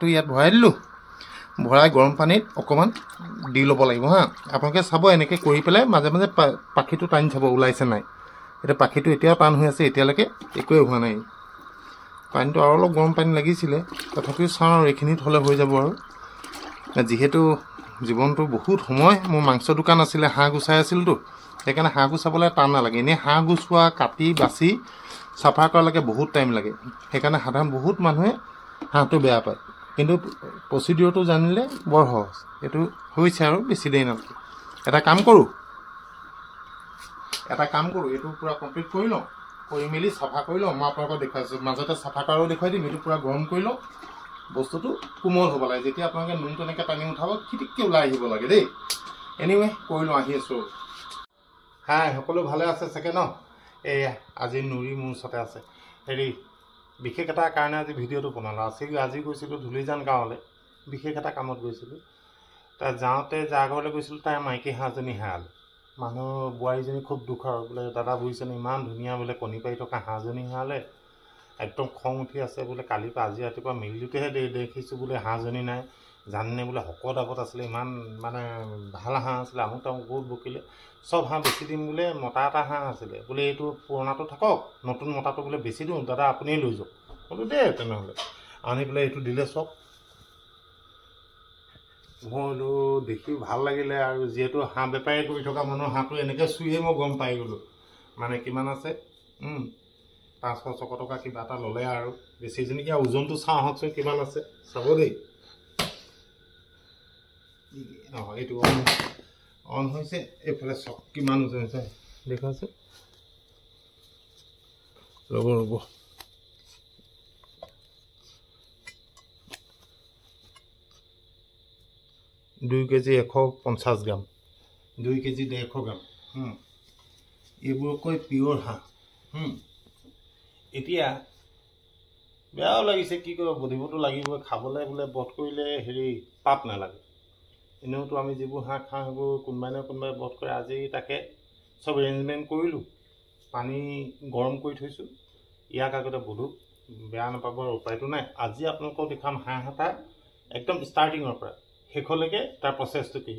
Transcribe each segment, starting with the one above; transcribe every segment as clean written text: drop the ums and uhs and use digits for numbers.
হাঁহটো ইয়াত ভৰাই দিলোঁ ভৰাই গৰম পানীত অকণমান দি ল'ব লাগিব হা আপোনালোকে চাব এনেকৈ কৰি পেলাই মাজে মাজে পাখিটো টানি চাব ওলাইছে নাই এতিয়া পাখিটো এতিয়াও টান হৈ আছে এতিয়ালৈকে একোৱে হোৱা নাই পানীটো আৰু অলপ গৰম পানী লাগিছিলে তথাপিও চাওঁ আৰু এইখিনিত হ'লে হৈ যাব আৰু যিহেতু জীৱনটো বহুত সময় মোৰ মাংস দোকান আছিলে হাঁহ গুচাই আছিলতো সেইকাৰণে হাঁহ গুচাবলৈ টান নালাগে এনেই হাঁহ গুচোৱা কাটি বাচি চাফা কৰালৈকে বহুত টাইম লাগে সেইকাৰণে সাধাৰণ বহুত মানুহে হাঁহটো বেয়া পায় কিন্তু প্ৰচিডিউৰটো জানিলে বৰ সহজ এইটো হৈছে আৰু বেছি দেৰি নালাগে এটা কাম কৰোঁ এইটো পূৰা কমপ্লিট কৰি লওঁ কৰি মেলি চাফা কৰি লওঁ মই আপোনালোকক দেখুৱাইছোঁ মাজতে চাফা কৰাও দেখুৱাই দিম এইটো পূৰা গৰম কৰি লওঁ বস্তুটো কোমল হ'ব লাগে যেতিয়া আপোনালোকে নুন তেনেকৈ টানি উঠাব খিটিককৈ ওলাই আহিব লাগে দেই এনিৱে কৰি লওঁ আহি আছোঁ হাই সকলো ভালে আছে চাগে ন এয়া আজি নুৰি মোৰ ওচৰতে আছে হেৰি বিশেষ এটা কাৰণে আজি ভিডিঅ'টো বনালোঁ আজি গৈছিলোঁ ধুলিজান গাঁৱলৈ বিশেষ এটা কামত গৈছিলোঁ তাত যাওঁতে যাৰ ঘৰলৈ গৈছিলোঁ তাই মাইকী হাঁহজনী হেৰালে মানুহ বোৱাৰীজনী খুব দুখ আৰু বোলে দাদা বুজিছেনে ইমান ধুনীয়া বোলে কণী পাৰি থকা হাঁহজনী হেৰালে একদম খং উঠি আছে বোলে কালিৰ পৰা আজি ৰাতিপুৱা মিলটোতেহে দেখিছোঁ বোলে হাঁহজনী নাই জানেনে বোলে শকত আপত আছিলে ইমান মানে ভাল হাঁহ আছিলে আমুক তামুক বহুত বকিলে চব হাঁহ বেছি দিম বোলে মতা এটা হাঁহ আছিলে বোলে এইটো পুৰণাটো থাকক নতুন মতাটো বোলে বেছি দিওঁ দাদা আপুনিয়ে লৈ যাওক বোলো দেই তেনেহ'লে আনি পেলাই এইটো দিলে চব মই বোলো দেখি ভাল লাগিলে আৰু যিহেতু হাঁহ বেপাৰী কৰি থকা মানুহ হাঁহটো এনেকৈ চুইয়ে মই গম পাই গ'লোঁ মানে কিমান আছে 500-600 টকা কিবা এটা ল'লে আৰু বেছিজনী কিয় ওজনটো চাওঁ আহকচোন কিমান আছে চাব দেই অঁ এইটো অন হৈছে এইফালে চক কিমান ওজন হৈছে দেখুৱাইছে ৰ'ব 2 কেজি 150 গ্ৰাম 2 কেজি 150 গ্ৰাম এইবোৰকৈ পিয়ৰ হাঁহ এতিয়া বেয়াও লাগিছে কি কৰিব বধিবতো লাগিবই খাবলৈ বোলে বধ কৰিলে হেৰি পাপ নালাগে এনেওতো আমি যিবোৰ হাঁহ খাওঁ সেইবোৰ কোনোবাই না কোনোবাই বধ কৰে আজি তাকে চব এৰেঞ্জমেণ্ট কৰিলোঁ পানী গৰম কৰি থৈছোঁ ইয়াক আগতে বধো বেয়া নাপাবৰ উপায়টো নাই আজি আপোনালোকক দেখাম হাঁহ এটা একদম ষ্টাৰ্টিঙৰ পৰা শেষলৈকে তাৰ প্ৰচেছটো কি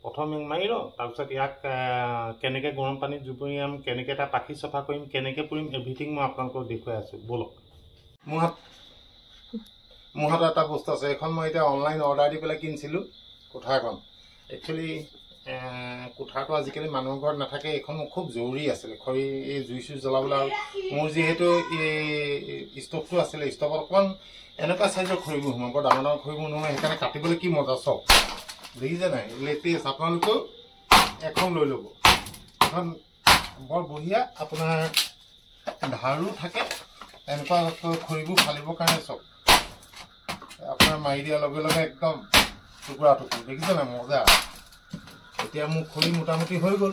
প্ৰথম মাৰি লওঁ তাৰপিছত ইয়াক কেনেকৈ গৰম পানীত জুবুৰিয়াম কেনেকৈ এটা পাখি চফা কৰিম কেনেকৈ কৰিম এভৰিথিং মই আপোনালোকক দেখুৱাই আছোঁ ব'লক মোৰ হাতত এটা বস্তু আছে এখন মই এতিয়া অনলাইন অৰ্ডাৰ দি পেলাই কিনিছিলোঁ কোঠাৰখন একচুৱেলি কোঠাৰটো আজিকালি মানুহৰ ঘৰত নাথাকে এইখন মোৰ খুব জৰুৰী আছিলে খৰি এই জুই চুই জ্বলাবলৈ আৰু মোৰ যিহেতু এই ষ্টভটো আছিলে ষ্টভত অকণমান এনেকুৱা চাইজৰ খৰিবোৰ সোমাব বৰ ডাঙৰ ডাঙৰ খৰিবোৰ নোহোমাই সেইকাৰণে কাটিবলৈ কি মজা চব দেখিছে নাই লেটেষ্ট আপোনালোকেও এখন লৈ ল'ব এখন বৰ বঢ়িয়া আপোনাৰ ধাৰো থাকে এনেকুৱা খৰিবোৰ ফালিবৰ কাৰণে চব আপোনাৰ মাৰি দিয়াৰ লগে লগে একদম টুকুৰা টুকুৰ দেখিছে নাই মজা এতিয়া মোৰ খৰি মোটামুটি হৈ গ'ল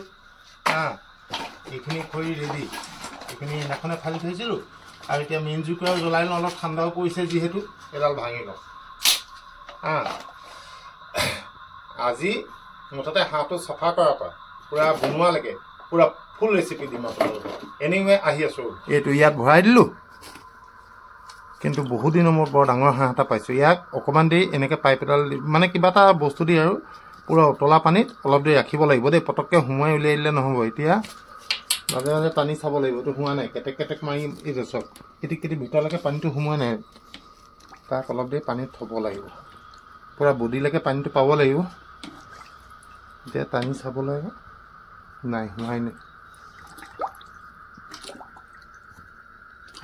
এইখিনি খৰি ৰেডি এইখিনি সেইদিনাখনে ফালি থৈছিলোঁ আৰু এতিয়া মেইন জুইকুৰাও জ্বলাই লওঁ অলপ ঠাণ্ডাও পৰিছে যিহেতু এডাল ভাঙি লওঁ আজি মুঠতে হাঁহটো চফা কৰাৰ পৰা পূৰা বনোৱালৈকে পূৰা ফুল ৰেচিপি দিম আপোনালোকক এনিৱে আহি আছোঁ এইটো ইয়াত ভৰাই দিলোঁ কিন্তু বহুত দিনৰ মূৰত বৰ ডাঙৰ হাঁহ এটা পাইছোঁ ইয়াক অকণমান দেৰি এনেকৈ পাইপ এডাল মানে কিবা এটা বস্তু দি আৰু পূৰা উতলা পানীত অলপ দেৰি ৰাখিব লাগিব দেই পটককৈ সোমোৱাই উলিয়াই দিলে নহ'ব এতিয়া মাজে মাজে টানি চাব লাগিব এইটো সোমোৱা নাই কেটেক কেটেক মাৰি এইটো চব কিটিক কিটি ভিতৰলৈকে পানীটো সোমোৱা নাই তাক অলপ দেৰি পানীত থ'ব লাগিব পূৰা বডিলৈকে পানীটো পাব লাগিব এতিয়া টানি চাব লাগিব নাই সোমাই নাই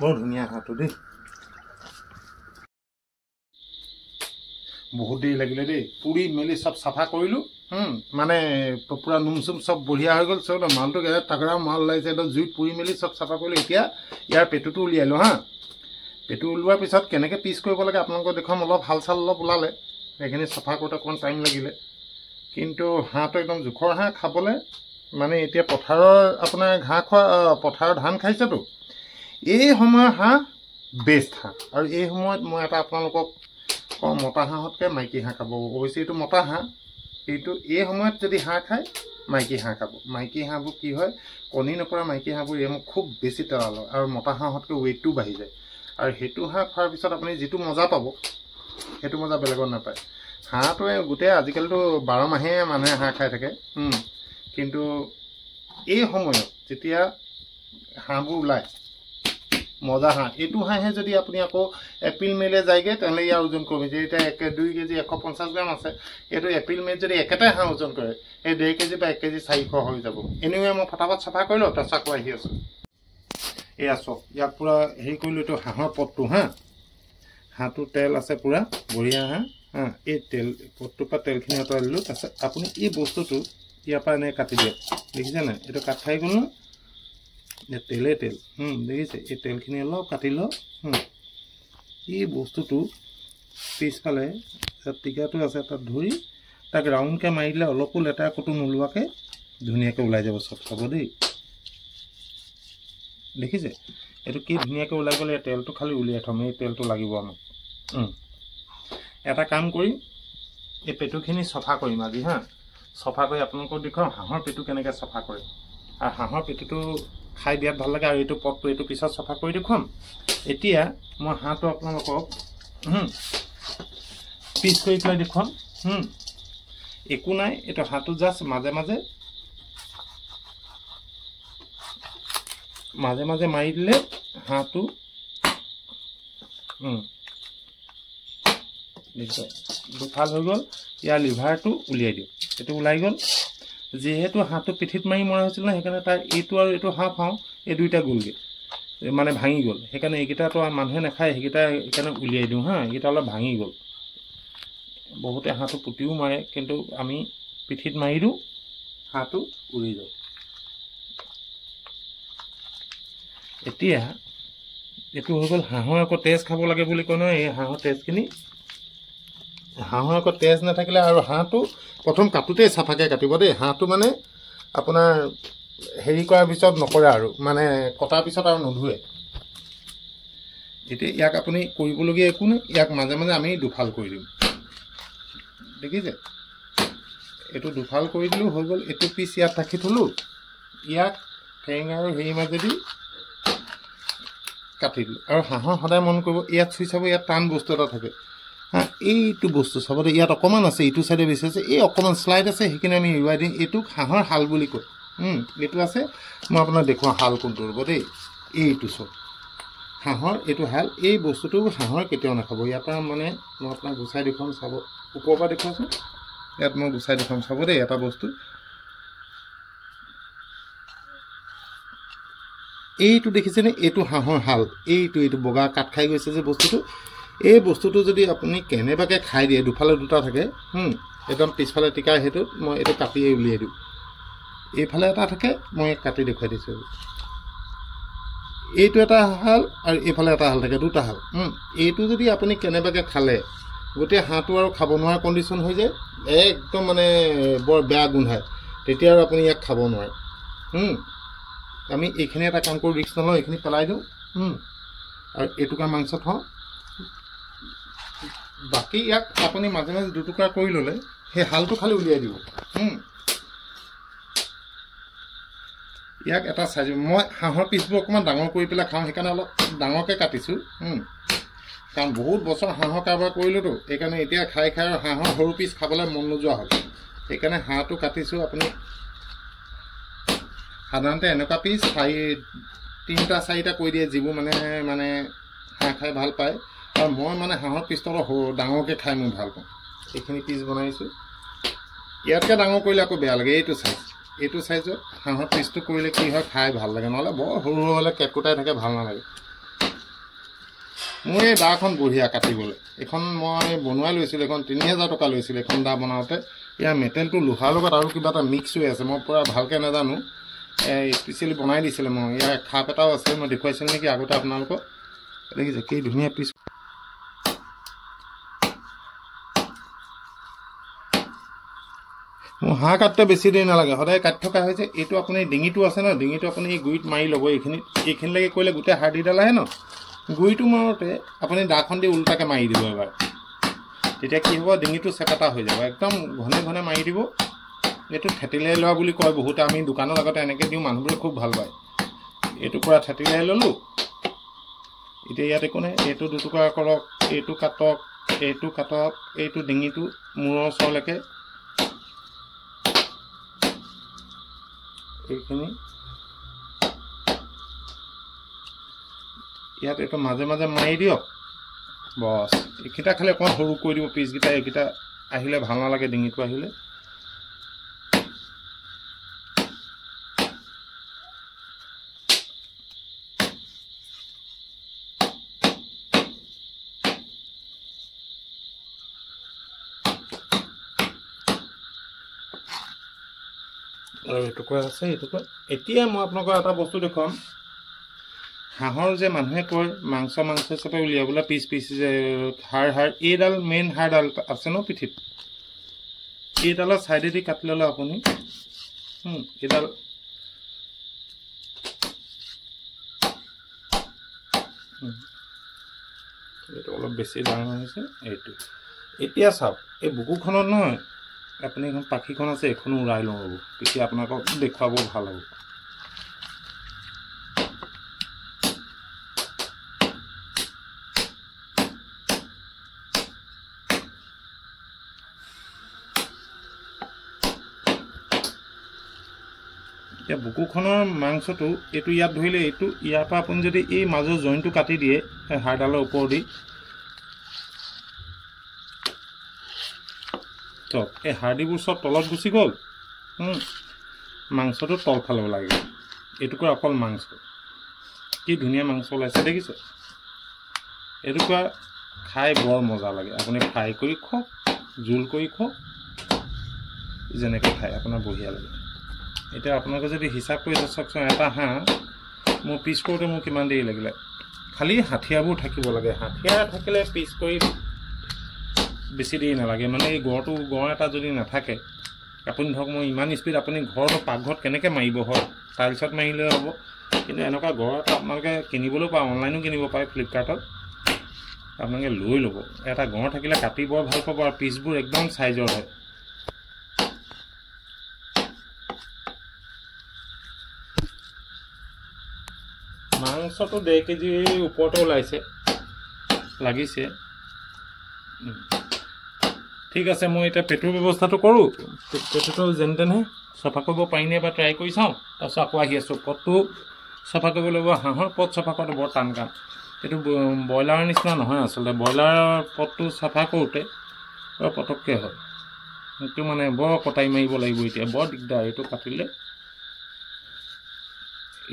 বৰ ধুনীয়া হাঁহটো দেই বহুত দেৰি লাগিলে দেই পুৰি মেলি চব চাফা কৰিলোঁ মানে পূৰা নুম চুম চব বঢ়িয়া হৈ গ'ল চব মালটো তাগৰা মাল ওলাইছে একদম জুইত পুৰি মেলি চব চাফা কৰিলোঁ এতিয়া ইয়াৰ পেটুটো উলিয়াই লওঁ পেটু ওলোৱাৰ পিছত কেনেকৈ পিচ কৰিব লাগে আপোনালোকক দেখুৱাম অলপ হাল চাল অলপ ওলালে সেইখিনি চাফা কৰোঁতে অকণমান টাইম লাগিলে কিন্তু হাঁহটো একদম জোখৰ হাঁহ খাবলৈ মানে এতিয়া পথাৰৰ আপোনাৰ ঘাঁহ খোৱা পথাৰৰ ধান খাইছেতো এই সময়ৰ হাঁহ বেষ্ট হাঁহ আৰু এই সময়ত মই এটা আপোনালোকক কওঁ মতা হাঁহতকৈ মাইকী হাঁহ খাব অৱশ্যে এইটো মতা হাঁহ এইটো এই সময়ত যদি হাঁহ খায় মাইকী হাঁহ খাব মাইকী হাঁহবোৰ কি হয় কণী নপৰা মাইকী হাঁহবোৰ এই খুব বেছি তেৰা লয় আৰু মতা হাঁহতকৈ ৱেইটটো বাঢ়ি যায় আৰু সেইটো হাঁহ খোৱাৰ পিছত আপুনি যিটো মজা পাব সেইটো মজা বেলেগত নাপায় হাঁহটোৱে গোটেই আজিকালিতো 12 মাহে মানুহে হাঁহ খাই থাকে কিন্তু এই সময়ত যেতিয়া হাঁহবোৰ ওলায় মজা হাঁহ এইটো হাঁহে যদি আপুনি আকৌ এপ্ৰিল মে'লে যায়গৈ তেনেহ'লে ইয়াৰ ওজন কমিছে এতিয়া 2 কেজি 150 গ্ৰাম আছে এইটো এপ্ৰিল মে'ত যদি একেটাই হাঁহ ওজন কৰে এই 1.5 কেজি বা 1 কেজি 400 হৈ যাব এনিৱে মই ফটাফট চাফা কৰি লওঁ তাৰপিছত আকৌ আহি আছোঁ এয়া চাওক ইয়াক পূৰা হেৰি কৰিলোঁ এইটো হাঁহৰ পটটো হাঁহটো তেল আছে পূৰা বঢ়িয়া হাঁহ এই তেল পটটোৰ পৰা তেলখিনি আঁতৰাই দিলোঁ তাৰপিছত আপুনি এই বস্তুটো ইয়াৰ পৰা এনেকৈ কাটি দিয়ে দেখিছে নাই এইটো কাট খাই গ'ল ন তেলে তেল দেখিছে এই তেলখিনি অলপ কাটি লওক এই বস্তুটো পিছফালে টিকাটো আছে তাত ধৰি তাক ৰাউণ্ডকৈ মাৰি দিলে অলপো লেতেৰা কুটু নোলোৱাকৈ ধুনীয়াকৈ ওলাই যাব চব চাব দেই দেখিছে এইটো কি ধুনীয়াকৈ ওলাই গ'লে তেলটো খালি উলিয়াই থ'ম এই তেলটো লাগিব আমাক এটা কাম কৰিম এই পেটুখিনি চফা কৰিম আজি চফা কৰি আপোনালোকক দেখুৱাম হাঁহৰ পেটু কেনেকৈ চফা কৰে আৰু হাঁহৰ পেটুটো খাই বিৰাট ভাল লাগে আৰু এইটো পটটো এইটো পিছত চফা কৰি দেখুৱাম এতিয়া মই হাঁহটো আপোনালোকক পিচ কৰি পেলাই দেখুৱাম একো নাই এইটো হাঁহটো জাষ্ট মাজে মাজে মাৰি দিলে হাঁহটো দুফাল হৈ গ'ল ইয়াৰ লিভাৰটো উলিয়াই দিওঁ এইটো ওলাই গ'ল যেহেতু হাঁহটো পিঠিত মাৰি মৰা হৈছিল ন সেইকাৰণে তাৰ এইটো আৰু এইটো হাঁহ পাওঁ এই দুইটা গ'লগৈ মানে ভাঙি গ'ল সেইকাৰণে এইকেইটাতো মানুহে নাখায় সেইকেইটা সেইকাৰণে উলিয়াই দিওঁ এইকেইটা অলপ ভাঙি গ'ল বহুতে হাঁহটো পুতিও মাৰে কিন্তু আমি পিঠিত মাৰি দিওঁ হাঁহটো উৰি যায় এতিয়া এইটো হৈ গ'ল হাঁহৰ আকৌ তেজ খাব লাগে বুলি কয় নহয় এই হাঁহৰ তেজখিনি হাঁহৰ আকৌ তেজ নাথাকিলে আৰু হাঁহটো প্ৰথম কাটোতেই চাফাকৈ কাটিব দেই হাঁহটো মানে আপোনাৰ হেৰি কৰাৰ পিছত নকৰে আৰু মানে কটাৰ পিছত আৰু নুধুৱে এতিয়া ইয়াক আপুনি কৰিবলগীয়া একো নাই ইয়াক মাজে আমি দুফাল কৰি দিম দেখিছে এইটো দুফাল কৰি দিলোঁ হৈ গ'ল এইটো পিচ ইয়াত ৰাখি থ'লোঁ ইয়াক ঠেং আৰু হেৰি মাজেদি কাটি দিলোঁ আৰু হাঁহৰ সদায় মন কৰিব ইয়াত চুই চাব ইয়াত টান বস্তু এটা থাকে এইটো বস্তু চাব দেই ইয়াত অকণমান আছে ইটো চাইডে বেছি আছে এই অকণমান শ্লাইড আছে সেইখিনি আমি এৰুৱাই দিম এইটোক হাঁহৰ হাল বুলি কয় এইটো আছে মই আপোনাক দেখুৱাওঁ হাল কোনটো ৰ'ব দেই এইটো চব হাঁহৰ এইটো হাল এই বস্তুটো হাঁহৰ কেতিয়াও নাখাব ইয়াৰ পৰা মানে মই আপোনাক গুচাই দেখুৱাম চাব ওপৰৰ পৰা দেখুৱাচোন ইয়াত মই গুচাই দেখুৱাম চাব দেই এটা বস্তু এইটো দেখিছেনে এইটো হাঁহৰ হাল এইটো বগা কাট খাই গৈছে যে বস্তুটো এই বস্তুটো যদি আপুনি কেনেবাকৈ খাই দিয়ে দুফালে দুটা থাকে একদম পিছফালে টিকা সেইটোত মই এইটো কাটিয়ে উলিয়াই দিওঁ এইফালে এটা থাকে মই কাটি দেখুৱাই দিছোঁ এইটো এটা হাল আৰু এইফালে এটা হাল থাকে দুটা হাল এইটো যদি আপুনি কেনেবাকৈ খালে গোটেই হাঁহটো আৰু খাব নোৱাৰা কণ্ডিশ্যন হৈ যায় একদম মানে বৰ বেয়া গোন্ধায় তেতিয়া আৰু আপুনি ইয়াক খাব নোৱাৰে আমি এইখিনি এটা কাম কৰোঁ ৰিক্স নলওঁ এইখিনি পেলাই দিওঁ আৰু এটুকুৰা মাংস থওঁ বাকী ইয়াক আপুনি মাজে দুটুকুৰা কৰি ল'লে সেই হালটো খালি উলিয়াই দিব ইয়াক এটা চাইজ মই হাঁহৰ পিচবোৰ অকণমান ডাঙৰ কৰি পেলাই খাওঁ সেইকাৰণে অলপ ডাঙৰকৈ কাটিছোঁ কাৰণ বহুত বছৰ হাঁহৰ কাৰোবাৰ কৰিলোঁতো সেইকাৰণে এতিয়া খাই আৰু হাঁহৰ সৰু পিচ খাবলৈ মন নোযোৱা হ'ল সেইকাৰণে হাঁহটো কাটিছোঁ আপুনি সাধাৰণতে এনেকুৱা পিচ 3টা 4টা কৰি দিয়ে যিবোৰ মানে হাঁহ খাই ভাল পায় আৰু মই মানে হাঁহৰ পিচটো অলপ ডাঙৰকৈ খাই মই ভাল পাওঁ এইখিনি পিচ বনাইছোঁ ইয়াতকৈ ডাঙৰ কৰিলে আকৌ বেয়া লাগে এইটো চাইজত হাঁহৰ পিচটো কৰিলে কি হয় খাই ভাল লাগে নহ'লে বৰ সৰু হ'লে কেটকুটাই থাকে ভাল নালাগে মোৰ এই দাখন বঢ়িয়া কাটিবলৈ এইখন মই বনোৱাই লৈছিলোঁ এইখন 3000 টকা লৈছিলোঁ এইখন দা বনাওঁতে ইয়াৰ মেটেলটো লোহাৰ লগত আৰু কিবা এটা মিক্স হৈ আছে মই পূৰা ভালকৈ নাজানো স্পেচিয়েলি বনাই দিছিলে মই ইয়াৰ খাপ এটাও আছে মই দেখুৱাইছিলোঁ নেকি আগতে আপোনালোকক দেখিছে কি ধুনীয়া পিচ মোৰ হাঁহ কাটোতে বেছি দেৰি নালাগে সদায় কাটি থকা হৈছে এইটো আপুনি ডিঙিটো আছে ন ডিঙিটো আপুনি এই গুৰিত মাৰি ল'ব এইখিনিলৈকে কৰিলে গোটেই হাৰ্ডিডাল আহে ন গুৰিটো মাৰোঁতে আপুনি দাখন দি উল্টাকৈ মাৰি দিব এবাৰ তেতিয়া কি হ'ব ডিঙিটো চেপেটা হৈ যাব একদম ঘনে মাৰি দিব এইটো থেতিলাই লোৱা বুলি কয় বহুতে আমি দোকানৰ আগতে এনেকৈ দিওঁ মানুহবোৰে খুব ভাল পায় এইটো পূৰা থেতিলাই ল'লোঁ এতিয়া ইয়াত একো নাই এইটো দুটুকুৰা কৰক এইটো কাটক এইটো কাটক, এইটো ডিঙিটো মূৰৰ ওচৰলৈকে, এইখিনি ইয়াত এইটো মাজে মাজে মাৰি দিয়ক। বছ, এইকেইটা খালি অকণমান সৰু কৰি দিব পিচকেইটা, এইকেইটা আহিলে ভাল নালাগে ডিঙিটো আহিলে। আৰু এটুকুৰা আছে, এটুকুৰা। এতিয়া মই আপোনালোকক এটা বস্তু দেখুৱাম। হাঁহৰ যে মানুহে কয় মাংস হিচাপে উলিয়াবলৈ পিচ যে হাড় এইডাল মেইন হাড়ডাল আছে ন পিঠিত, এইডালৰ ছাইডেদি কাটি ল'লে আপুনি এইডাল এইটো অলপ বেছি ডাঙৰ হৈছে এইটো। এতিয়া চাওক, এই বুকুখনত নহয় আপুনি এখন পাখিখন আছে, এইখনো উৰাই লওঁ ৰ'ব, তেতিয়া আপোনালোকক দেখুৱাব ভাল হ'ব। এতিয়া বুকুখনৰ মাংসটো এইটো ইয়াত ধৰিলে, এইটো ইয়াৰ পৰা আপুনি যদি এই মাজৰ জইনটো কাটি দিয়ে হাড়ডালৰ ওপৰেদি, তো এই হাড়দিবোৰ চব তলত গুচি গ'ল, মাংসটো তল ফালে ওলাই গ'ল। এইটুকুৰা অকল মাংস, কি ধুনীয়া মাংস ওলাইছে দেখিছে। এইটুকুৰা খাই বৰ মজা লাগে। আপুনি ফ্ৰাই কৰি খাওক, জোল কৰি খাওক, যেনেকৈ খায় আপোনাৰ বঢ়িয়া লাগে। এতিয়া আপোনালোকে যদি হিচাপ কৰি চাওকচোন, এটা হাঁহ মোৰ পিচ কৰোঁতে মোৰ কিমান দেৰি লাগিলে। খালি হাঠিয়াবোৰ থাকিব লাগে, হাঠিয়া থাকিলে পিচ কৰি বেছি দেৰি নালাগে। মানে এই গড় এটা যদি নাথাকে, আপুনি ধৰক মই ইমান স্পীড আপুনি ঘৰতো পাকঘৰত কেনেকৈ মাৰিব, হয় টাইলছত মাৰিলে হ'ব, কিন্তু এনেকুৱা গড় এটা আপোনালোকে কিনিবলৈও পায়, অনলাইনো কিনিব পাৰে ফ্লিপকাৰ্টত। আপোনালোকে লৈ ল'ব, এটা গড় থাকিলে কাটি বৰ ভাল পাব, আৰু পিচবোৰ একদম চাইজৰ হয়। মাংসটো 1.5 কেজিৰ ওপৰতে ওলাইছে, লাগিছে। ঠিক আছে, মই এতিয়া পেটুৰ ব্যৱস্থাটো কৰোঁ। পেটুটো যেন তেনেহে চফা কৰিব পাৰিনে বা ট্ৰাই কৰি চাওঁ, তাৰপিছত আকৌ আহি আছোঁ। পটটো চফা কৰিব লাগিব। হাঁহৰ পট চফা কৰাটো বৰ টান কাম, এইটো ব্ৰইলাৰৰ নিচিনা নহয় আচলতে। ব্ৰইলাৰৰ পটটো চাফা কৰোঁতে বৰ পটককৈ হয়, এইটো মানে বৰ কটাই মাৰিব লাগিব। এতিয়া বৰ দিগদাৰ এইটো কাটিলে।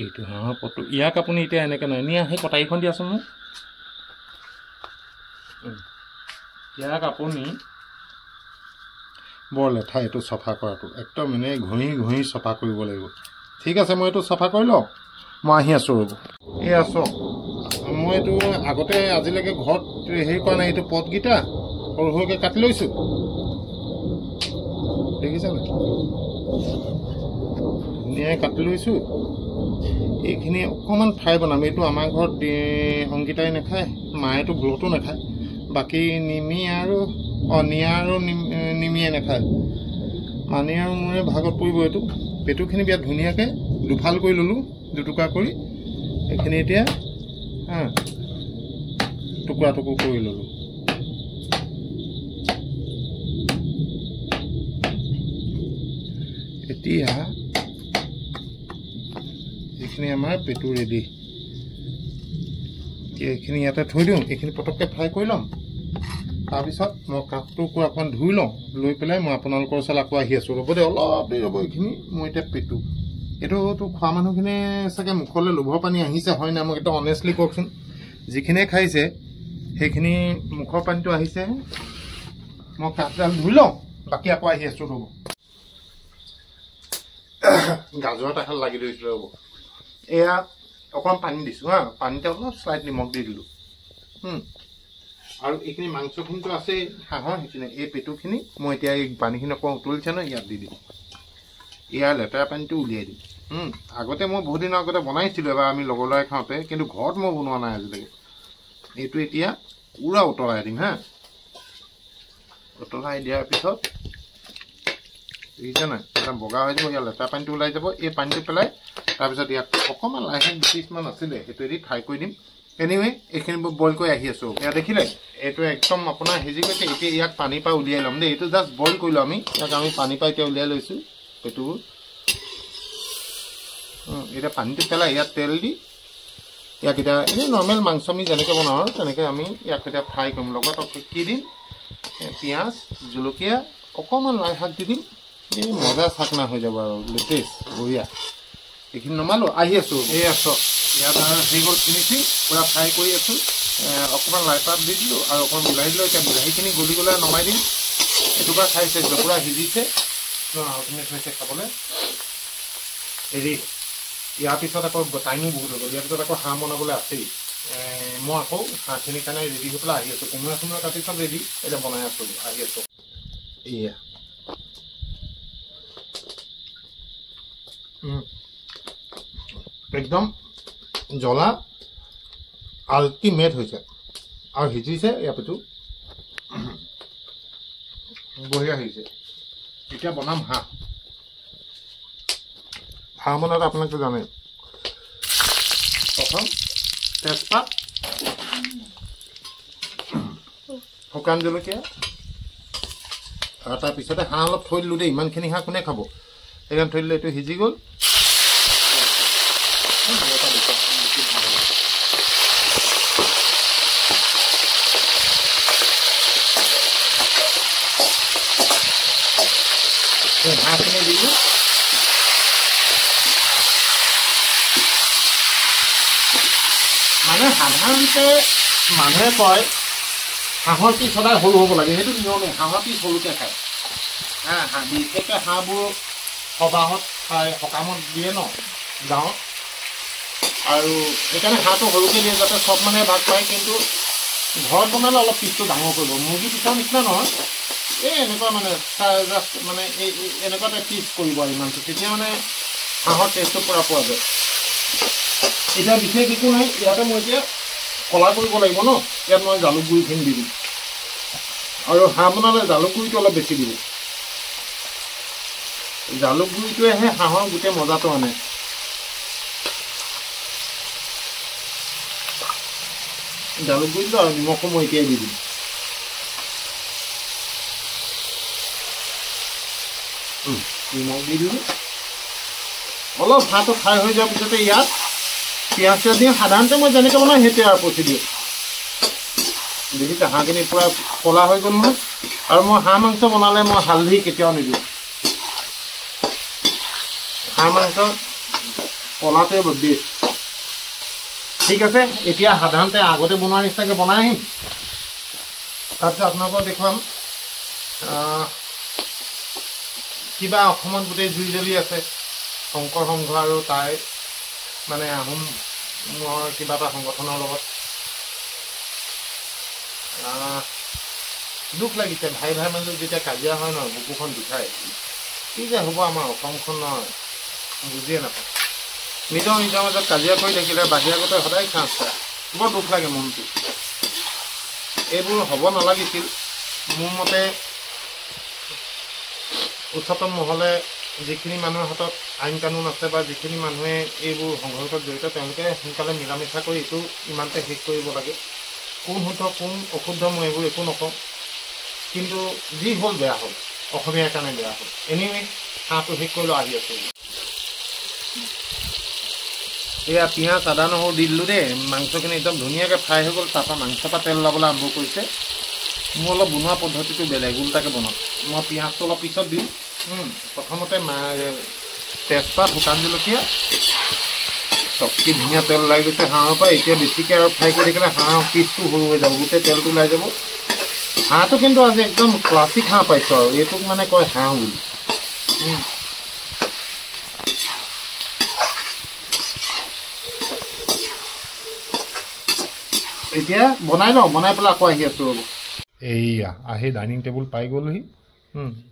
এইটো হাঁহৰ পটটো, ইয়াক আপুনি এতিয়া এনেকৈ নহয়, নিয়া সেই কটাৰীখন দিয়াচোন মোক। ইয়াক আপুনি বৰ লেঠা এইটো চফা কৰাটো, একদম মানে ঘঁহি চফা কৰিব লাগিব। ঠিক আছে, মই এইটো চফা কৰি লওঁ, মই আহি আছোঁ ৰ'ব। এই আছোঁ, মই এইটো আগতে আজিলৈকে ঘৰত হেৰি কৰা নাই। এইটো পটকেইটা সৰু সৰুকৈ কাটি লৈছোঁ, দেখিছেনে? ধুনীয়াকৈ কাটি লৈছোঁ। এইখিনি অকণমান ফ্ৰাই বনাম। এইটো আমাৰ ঘৰত অংকিতাই নাখায়, মায়েতো ভুলতো নাখায়, বাকী নিমিয়ে আৰু নিমিয়ে নাখায়। মানি আৰু মোৰে ভাগত পৰিব এইটো। পেটুখিনি বিৰাট ধুনীয়াকৈ দুফাল কৰি ল'লোঁ, দুটুকুৰা কৰি। এইখিনি এতিয়া টুকুৰা কৰি ল'লোঁ। এতিয়া এইখিনি আমাৰ পেটু ৰেডি। এইখিনি ইয়াতে থৈ দিওঁ, এইখিনি পটককৈ ফ্ৰাই কৰি ল'ম। তাৰপিছত মই কাপটো অকণমান ধুই লওঁ, লৈ পেলাই মই আপোনালোকৰ ওচৰত আকৌ আহি আছোঁ। ৰ'ব দে, অলপ দেৰি ৰ'ব। এইখিনি মই এতিয়া পেটু, এইটোতো খোৱা মানুহখিনি চাগে মুখলৈ লোভৰ পানী আহিছে, হয় নাই? মোক এটা অনেষ্টলি কওকচোন। যিখিনিয়ে খাইছে সেইখিনি মুখৰ পানীটো আহিছে। মই কাপডাল ধুই লওঁ, বাকী আকৌ আহি আছোঁ ৰ'ব। গাজৰ এটা খাল লাগি ধৰিছিলোঁ ৰ'ব। এয়া অকণমান পানী দিছোঁ হা, পানীতে অলপ শ্লাইট নিমখ দি দিলোঁ। আৰু এইখিনি মাংসখিনিতো আছেই হাঁহৰ, সেইখিনি এই পেটুখিনি মই এতিয়া এই পানীখিনি অকণমান উতলিছে ন, ইয়াত দি দিম। ইয়াৰ লেতেৰা পানীটো উলিয়াই দিম। আগতে মই বহুত দিনৰ আগতে বনাইছিলোঁ এবাৰ, আমি লগৰ ল'ৰাই খাওঁতে, কিন্তু ঘৰত মই বনোৱা নাই আজিলৈকে। এইটো এতিয়া পূৰা উতলাই দিম হা। উতলাই দিয়াৰ পিছত দেখিছে নাই, এটা বগা হৈ যাব, ইয়াৰ লেতেৰা পানীটো ওলাই যাব। এই পানীটো পেলাই তাৰপিছত ইয়াত অকণমান লাহেকৈ 20 মিনিটমান আছিলে, সেইটোৱেদি ফ্ৰাই কৰি দিম। এনিৱে এইখিনি বইল কৰি আহি আছোঁ। এয়া দেখিলে এইটো একদম আপোনাৰ সিজি গৈছে। এতিয়া ইয়াক পানীৰ পৰা উলিয়াই ল'ম দেই। এইটো জাষ্ট বইল কৰিলোঁ আমি। ইয়াক আমি পানীৰ পৰা এতিয়া উলিয়াই লৈছোঁ পেটুবোৰ। এতিয়া পানীটো পেলাই ইয়াত তেল দি ইয়াক এতিয়া এনেই নৰ্মেল মাংস আমি যেনেকৈ বনাওঁ আৰু তেনেকৈ আমি ইয়াক এতিয়া ফ্ৰাই কৰিম। লগত কি দিম, পিঁয়াজ, জলকীয়া, অকণমান লাই শাক দি দিম। এই মজা চাকনা হৈ যাব আৰু লেটেষ্ট বঢ়িয়া। এইখিনি নমালোঁ, আহি আছোঁ। এই আছোঁ ইয়াত হৈ গ'ল ফিনিচিং, পূৰা ফ্ৰাই কৰি আছোঁ। অকণমান লাই পাত দি দিলোঁ আৰু অকণমান বিলাহী দিলোঁ। এতিয়া বিলাহীখিনি গলি গ'লে নমাই দিম। এইটোপৰা খাইছে পূৰা সিজিছে, আপুনি হৈছে খাবলৈ হেৰি। ইয়াৰ পিছত আকৌ টাইমো বহুত হৈ গ'ল। ইয়াৰ পিছত আকৌ হাঁহ বনাবলৈ আছেই। মই আকৌ হাঁহখিনিৰ কাৰণে ৰেডি হৈ পেলাই আহি আছোঁ। কোমোৰা চোমোৰা কাটি চব ৰেডি, এতিয়া বনাই আছোঁ, আহি আছোঁ। এয়া একদম জ্বলা আল্টিমেট হৈছে আৰু সিজিছে। ইয়াৰ পিছতো বঢ়িয়া সিজিছে। এতিয়া বনাম হাঁহ। হাঁহ বনালে আপোনালোকে জানে, প্ৰথম তেজপাত, শুকান জলকীয়া, আৰু তাৰপিছতে হাঁহ অলপ থৈ দিলোঁ দেই। ইমানখিনি হাঁহ কোনে খাব, সেইকাৰণে থৈ দিলোঁ। এইটো সিজি গ'ল। হাঁহখিনি দিলোঁ। মানে সাধাৰণতে মানুহে কয় হাঁহৰ পিচ সদায় সৰু হ'ব লাগে, সেইটো নিয়মে। হাঁহৰ পিচ সৰুকৈ খায়। বিশেষকৈ হাঁহবোৰ সবাহত খায়, সকামত দিয়ে ন গাঁৱত, আৰু সেইকাৰণে হাঁহটো সৰুকৈ দিয়ে যাতে চব মানে ভাগ পায়। কিন্তু ঘৰত বনালে অলপ পিচটো ডাঙৰ কৰিব। মুৰ্গী পিছৰ নিচিনা নহয়, এই এনেকুৱা মানে জাষ্ট মানে এই এনেকুৱা এটা পিচ কৰিব আৰু ইমানটো, তেতিয়া মানে হাঁহৰ টেষ্টটো পূৰা পোৱা যায়। এতিয়া বিশেষ একো নাই। ইয়াতে মই এতিয়া কলা কৰিব লাগিব ন। ইয়াত মই জালুক গুড়িখিনি দি দিম, আৰু হাঁহ বনালে জালুক গুড়িটো অলপ বেছি দিব। জালুক গুড়িটোৱেহে হাঁহৰ গোটেই মজাটো আনে। জালুক গুড়িটো আৰু নিমখো মই এতিয়াই দি দিম। নিমখ দি দিলোঁ। অলপ হাঁহটো ফ্ৰাই হৈ যোৱাৰ পিছতে ইয়াত পিঁয়াজ চিয়াজ দিওঁ। সাধাৰণতে মই যেনেকৈ বনাওঁ সেইটোৱে আৰু প্ৰচিডিউৰ। দেখিছে হাঁহখিনি পূৰা ক'লা হৈ গ'ল নহয়। আৰু মই হাঁহ মাংস বনালে মই হালধি কেতিয়াও নিদিওঁ। হাঁহ মাংস ক'লাটোৱে বেষ্ট। ঠিক আছে, এতিয়া সাধাৰণতে আগতে বনোৱাৰ নিচিনাকৈ বনাই আহিম। তাৰপিছত আপোনালোকক দেখুৱাম কিবা অসমত গোটেই জুই জ্বলি আছে। শংকৰ সংঘ আৰু তাই মানে আহোমৰ কিবা এটা সংগঠনৰ লগত দুখ লাগিছে। ভাই ভাই মাজত যেতিয়া কাজিয়া হয় নহয়, বুকুখন বিষায়। কি যে হ'ব আমাৰ অসমখন নহয়, বুজিয়ে নাপায়। নিজৰ নিজৰ মাজত কাজিয়া কৰি থাকিলে বাহিৰাগতে সদায় চান্স পায়। বৰ দুখ লাগে মনটো। এইবোৰ হ'ব নালাগিছিল। মোৰ মতে উচ্চতম মহলে যিখিনি মানুহৰ হাতত আইন কানুন আছে বা যিখিনি মানুহে এইবোৰ সংঘৰ্ষত জড়িত, তেওঁলোকে সোনকালে মিলা মিছা কৰি এইটো ইমানতে শেষ কৰিব লাগে। কোন শুদ্ধ কোন অশুদ্ধ মই এইবোৰ একো নকওঁ, কিন্তু যি হ'ল বেয়া হ'ল, অসমীয়াৰ কাৰণে বেয়া হ'ল। এনিৱে হাঁহটো শেষ কৰিলোঁ, আহি আছোঁ। এয়া পিঁয়াজ আদা নহৰু দি দিলোঁ দেই। মাংসখিনি একদম ধুনীয়াকৈ ফ্ৰাই হৈ গ'ল। তাৰপৰা মাংসৰ পৰা তেল ওলাবলৈ আৰম্ভ কৰিছে। মোৰ অলপ বনোৱা পদ্ধতিটো বেলেগ, উল্টাকৈ বনাওঁ। মই পিঁয়াজটো অলপ পিছত দিম। প্ৰথমতে তেজপাত, শুকান জলকীয়া, চবকি ধুনীয়া তেল ওলাই গৈছে হাঁহৰ পৰা। এতিয়া বেছিকৈ আৰু ফ্ৰাই কৰি থাকিলে হাঁহৰ পিচটো সৰু হৈ যাব, গোটেই তেলটো ওলাই যাব। হাঁহটো কিন্তু আজি একদম ক্লাছিক হাঁহ পাইছোঁ আৰু এইটোক মানে কয় হাঁহ বুলি। এতিয়া বনাই লওঁ, বনাই পেলাই আকৌ আহি আছোঁ। ৰ'ব, এইয়া আহি ডাইনিং টেবুল পাই গ'লহি।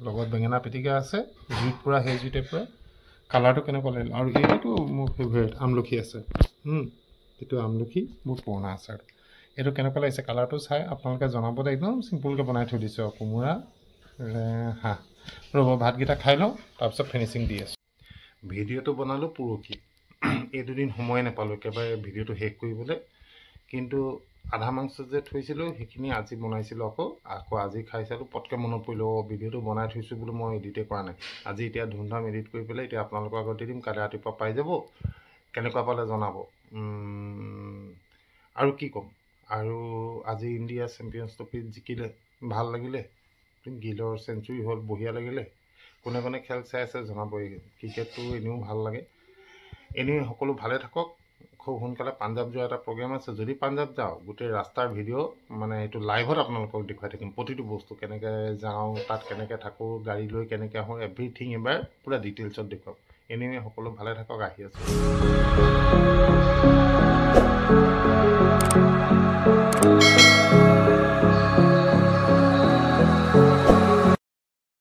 লগত বেঙেনা পিটিকা আছে, জুইত পূৰা সেউজী টাইপৰ। কালাৰটো কেনেকুৱা লাগিল। আৰু এইটো মোৰ ফেভৰেট আমলখি আছে। এইটো আমলখি বহুত পুৰণা আচাৰ। এইটো কেনেকুৱা লাগিছে কালাৰটো চাই আপোনালোকে জনাব দেই। একদম চিম্পুলকৈ বনাই থৈ দিছোঁ আৰু কোমোৰা হাঁহ। ৰ'ব ভাতকেইটা খাই লওঁ, তাৰপিছত ফিনিচিং দি আছোঁ। ভিডিঅ'টো বনালোঁ পৰহি। এই দুদিন সময় নাপালোঁ একেবাৰে ভিডিঅ'টো শেষ কৰিবলৈ। কিন্তু আধা মাংস যে থৈছিলোঁ সেইখিনি আজি বনাইছিলোঁ আকৌ আজি খাই চালোঁ পটকৈ মনত পৰিলোঁ ভিডিঅ'টো বনাই থৈছোঁ বোলো মই এডিটে কৰা নাই আজি এতিয়া ধুমধাম এডিট কৰি পেলাই এতিয়া আপোনালোকৰ আগত দি দিম কালি ৰাতিপুৱা পাই যাব কেনেকুৱা পালে জনাব আৰু কি ক'ম আৰু আজি ইণ্ডিয়া চেম্পিয়নছ ট্ৰফি জিকিলে ভাল লাগিলে গিলৰ চেঞ্চুৰী হ'ল বঢ়িয়া লাগিলে কোনে কোনে খেল চাই আছে জনাবই ক্ৰিকেটটো এনেও ভাল লাগে এনেই সকলো ভালে থাকক খুব সোনকালে পাঞ্জাৱ যোৱা এটা প্ৰগ্ৰেম আছে যদি পাঞ্জাৱ যাওঁ গোটেই ৰাস্তাৰ ভিডিঅ' মানে এইটো লাইভত আপোনালোকক দেখুৱাই থাকিম প্ৰতিটো বস্তু কেনেকৈ যাওঁ তাত কেনেকৈ থাকোঁ গাড়ী লৈ কেনেকৈ আহোঁ এভৰিথিং এবাৰ পূৰা ডিটেইলছত দেখুৱাম এনেই সকলো ভালে থাকক আহি আছোঁ